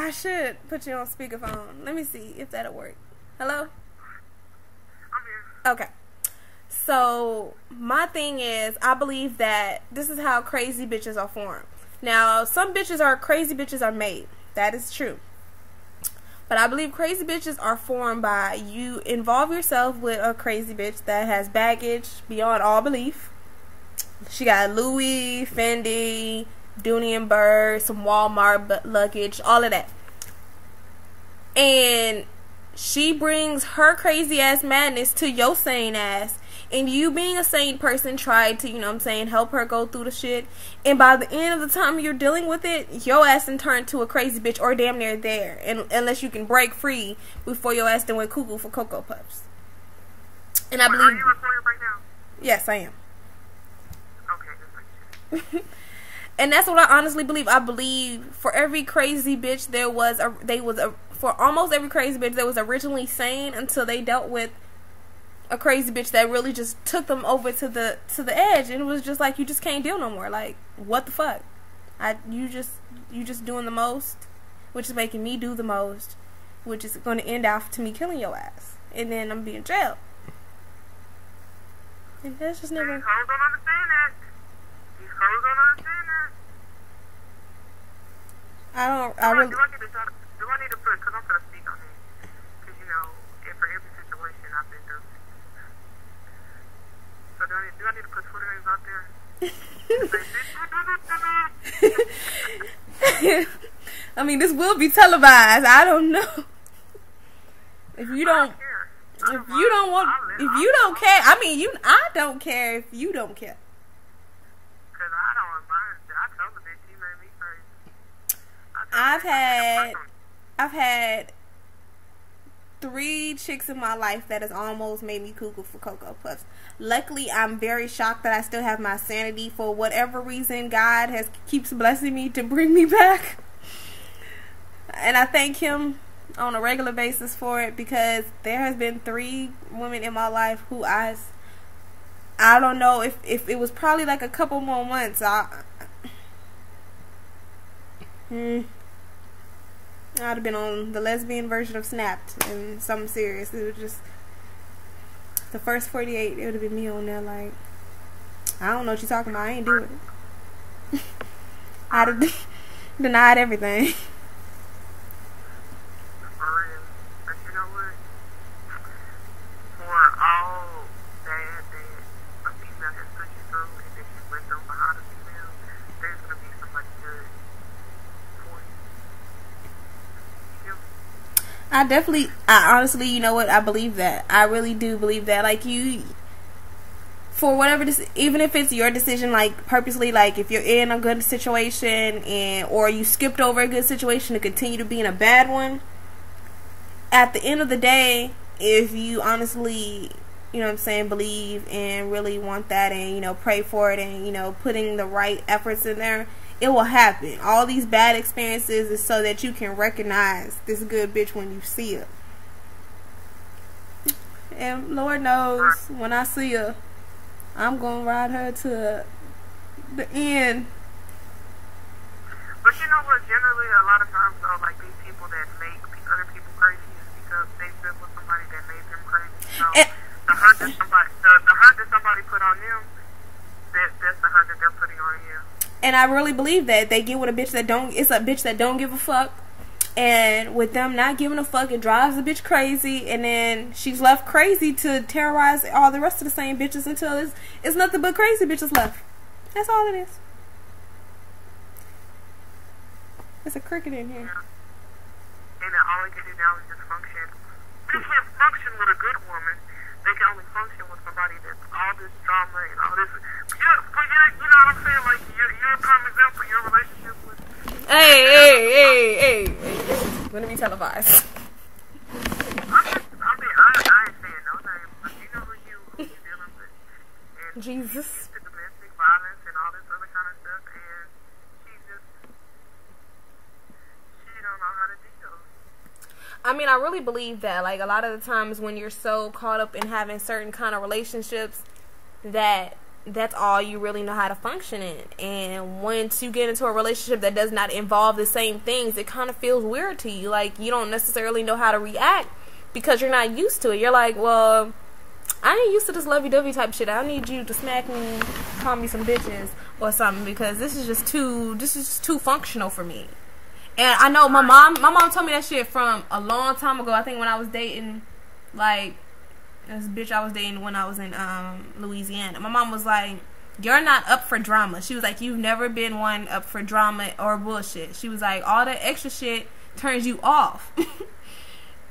I should put you on speakerphone. Let me see if that'll work. Hello? I'm here. Okay. So, my thing is, I believe that this is how crazy bitches are formed. Now, some crazy bitches are made. That is true. But I believe crazy bitches are formed by you involve yourself with a crazy bitch that has baggage beyond all belief. She got Louis, Fendi, Dooney and Burke, some Walmart luggage, all of that. And she brings her crazy ass madness to your sane ass. And you being a sane person tried to, you know what I'm saying, help her go through the shit. And by the end of the time you're dealing with it, your ass done turned to a crazy bitch or damn near there. And unless you can break free before your ass done went cuckoo for Cocoa Puffs. And I believe... Are you recording right now? Yes, I am. Okay, And that's what I honestly believe. I believe for every crazy bitch for almost every crazy bitch that was originally sane until they dealt with a crazy bitch that really just took them over to the edge, and it was just like, you just can't deal no more. Like, what the fuck? You just doing the most, which is making me do the most, which is going to end out to me killing your ass, and then I'm being jailed. And that's just never. These hoes don't understand that. These hoes don't understand that. Do I need to put? Because I'm gonna speak on it. Because for every situation I've been through. So do I need to put Twitter names out there? I mean, this will be televised. I don't know. If you don't care. I don't care if you don't care. Because I don't mind. I told the bitch she made me crazy. I've had 3 chicks in my life that has almost made me cuckoo for Cocoa Puffs. Luckily, I'm very shocked that I still have my sanity. For whatever reason, God keeps blessing me to bring me back. And I thank him on a regular basis for it, because there has been 3 women in my life who I don't know if it was probably like a couple more months. I'd have been on the lesbian version of Snapped and something serious. It was just the first 48. It would have been me on there like, I don't know what you're talking about. I ain't do it. I'd have denied everything. But you know what? For all that a female has put you through and that you went through behind a female, there's going to be somebody good for you. I honestly, you know what? I believe that. I really do believe that. Like, for whatever even if it's your decision, like purposely, like if you're in a good situation or you skipped over a good situation to continue to be in a bad one, at the end of the day, if you honestly, you know what I'm saying, believe and really want that, and pray for it, and putting the right efforts in there, it will happen. All these bad experiences is so that you can recognize this good bitch when you see her. And Lord knows, when I see her, I'm gonna ride her to the end. But you know what? Generally, a lot of times, though, like these people that make other people crazy is because they've been with somebody that made them crazy. So the hurt that somebody put on them, that's the hurt that they're putting on you. And I really believe that they get with a bitch it's a bitch that don't give a fuck. And with them not giving a fuck, it drives the bitch crazy, and then she's left crazy to terrorize all the rest of the same bitches until it's nothing but crazy bitches left. That's all it is. There's a cricket in here. Yeah. And all they can do now is just function. They can't function with a good woman. They can only function with somebody that's all this drama and all this. But you know what I'm saying? Like, you're a prime example. Your relationship with... Hey. This is going to be televised. I ain't saying no names, but you know who you're dealing with. And Jesus. the domestic violence and all this other kind of stuff, and she don't know how to deal. I mean, I really believe that, like, a lot of the times when you're so caught up in having certain kind of relationships that that's all you really know how to function in. And once you get into a relationship that does not involve the same things, it kind of feels weird to you. Like, you don't necessarily know how to react because you're not used to it. You're like, well, I ain't used to this lovey-dovey type shit. I need you to smack me, call me some bitches or something, because this is just too functional for me. And I know my mom told me that shit from a long time ago. I think when I was dating, like, this bitch I was dating when I was in Louisiana. My mom was like, you're not up for drama. She was like, you've never been one up for drama or bullshit. She was like, all that extra shit turns you off. And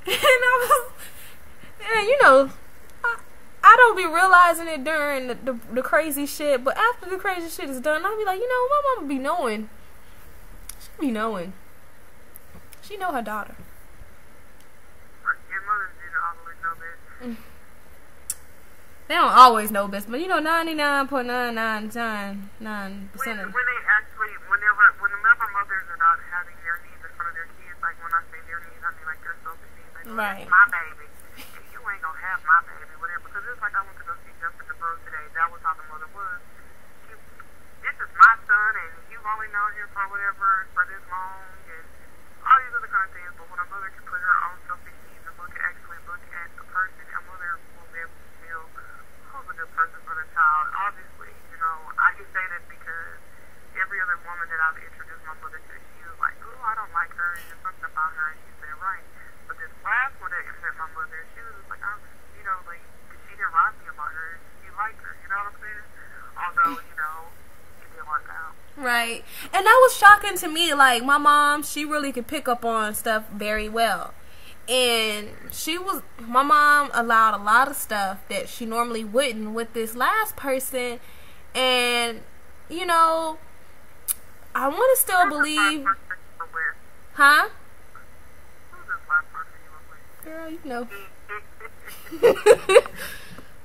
I was, and you know, I don't be realizing it during the crazy shit, but after the crazy shit is done, I'll be like, you know, my mama be knowing. She be knowing. She know her daughter. Your mother didn't always know that. They don't always know best, but you know, 99.999% of whenever mothers are not having their needs in front of their kids, like when I say their needs, I mean like their selfish needs. Like, right. My baby. You ain't gonna have my baby, whatever. Because it's like I went to go see Justin the Bro today. That was how the mother was. This is my son, and you've only known him for whatever, for this long, and all these other kind of things. But when a mother can put her own selfish needs and actually look at the person, a mother will be able to feel who's a good person for the child. Obviously, you know, I can say that because every other woman that I've introduced my mother to, she was like, oh, I don't like her, and there's something about her, and she said, right. But this last one that met my mother, she was just like, you know, like, she didn't lie to me about her, she liked her, you know what I'm saying? Although, you know, it didn't work out. Right. And that was shocking to me. Like, my mom, she really could pick up on stuff very well. And my mom allowed a lot of stuff that she normally wouldn't with this last person. And, you know, I want to still believe. Huh? Girl, you know.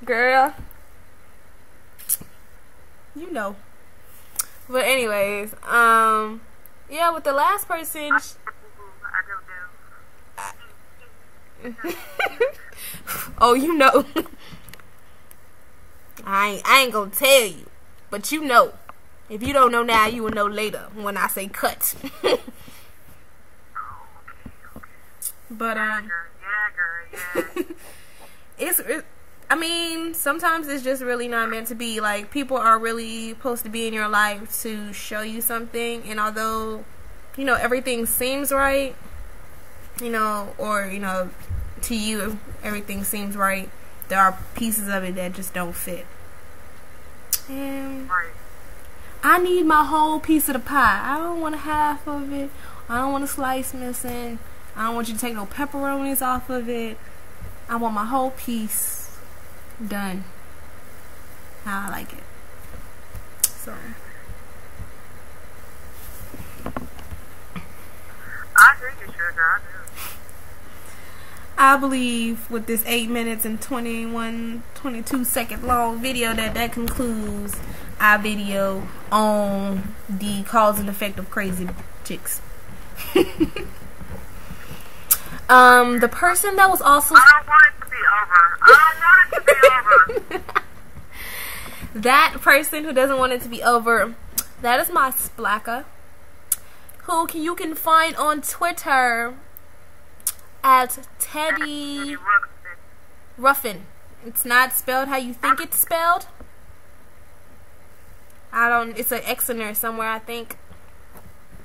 Girl. You know. But anyways, yeah, with the last person. Oh, you know. I ain't gonna tell you, but you know. If you don't know now, you will know later when I say cut. But I mean, sometimes it's just really not meant to be. Like, people are really supposed to be in your life to show you something, and although, you know, everything seems right, you know, or, you know, to you everything seems right, there are pieces of it that just don't fit. And I need my whole piece of the pie. I don't want a half of it. I don't want a slice missing. I don't want you to take no pepperonis off of it. I want my whole piece done how I like it. So I think you should. I believe with this 8 minutes and 22 second long video that concludes our video on the cause and effect of crazy chicks. The person that was also... I don't want it to be over. That person who doesn't want it to be over, that is my splacker, who you can find on Twitter at Teddy Ruffin. It's not spelled how you think it's spelled. It's an X in there somewhere, I think.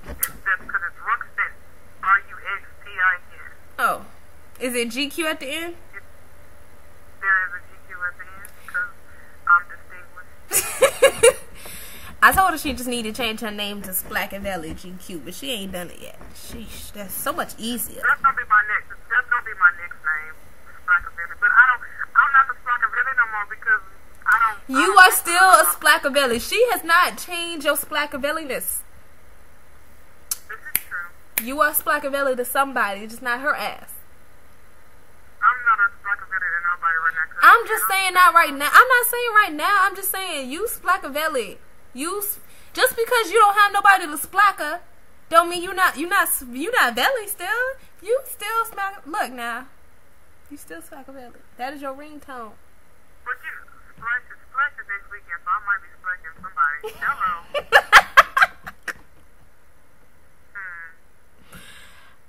That's because it's Ruxpin. R-U-X-T-I-N. Oh. Is it GQ at the end? There is a GQ at the end because I'm distinguished. I told her she just needed to change her name to Splackavelli GQ, but she ain't done it yet. Sheesh, that's so much easier. That's gonna be my next name, Splackavelli. But I'm not the Splackavelli no more because You are still a Splackavelli. She has not changed your Splackavelliness. This is true. You are Splackavelli to somebody, just not her ass. I'm not a Splackavelli to nobody right now. I'm just saying that right now. I'm not saying right now. I'm just saying you Splackavelli. Just because you don't have nobody to splacker, don't mean you not Velli still. You still smack. Look now, you still Splackavelli. That is your ringtone. But Splash is next weekend, so I might be slacking somebody. Hello.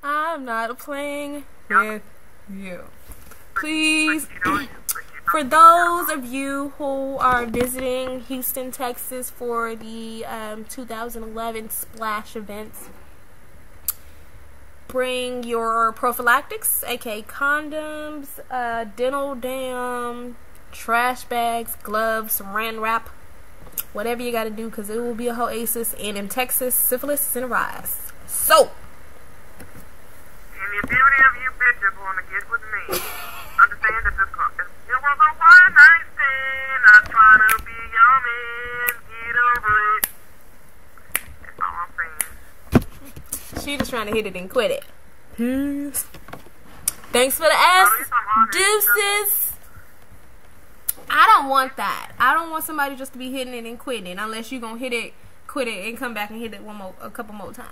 I'm not playing with you. Please, for those of you who are visiting Houston, Texas for the 2011 Splash events, bring your prophylactics, aka condoms, dental dam, trash bags, gloves, saran wrap, whatever you gotta do, because it will be a oasis, and in Texas, syphilis is in a rise. So, and the beauty of you bitches want to get with me. Understand that this it was a one night stand. I'm trying to be your man. Get over it. That's all I'm saying. she just trying to hit it and quit it. Peace. Thanks for the ass. Deuces. I don't want that. I don't want somebody just to be hitting it and quitting it, unless you're gonna hit it, quit it, and come back and hit it a couple more times.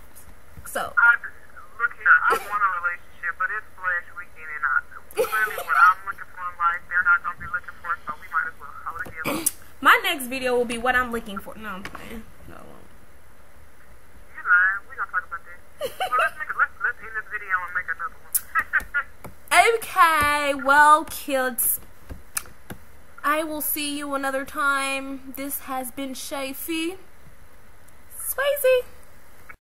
So Look here, I want a relationship, but it's Splash weekend, and clearly what I'm looking for in life, they're not gonna be looking for, so we might as well hold it together. my next video will be what I'm looking for. No, I'm playing. No, I won't. You lying? We gonna talk about that. Well, let's end this video and make another one. Okay, well, kids, I will see you another time. This has been Shafy Swayze.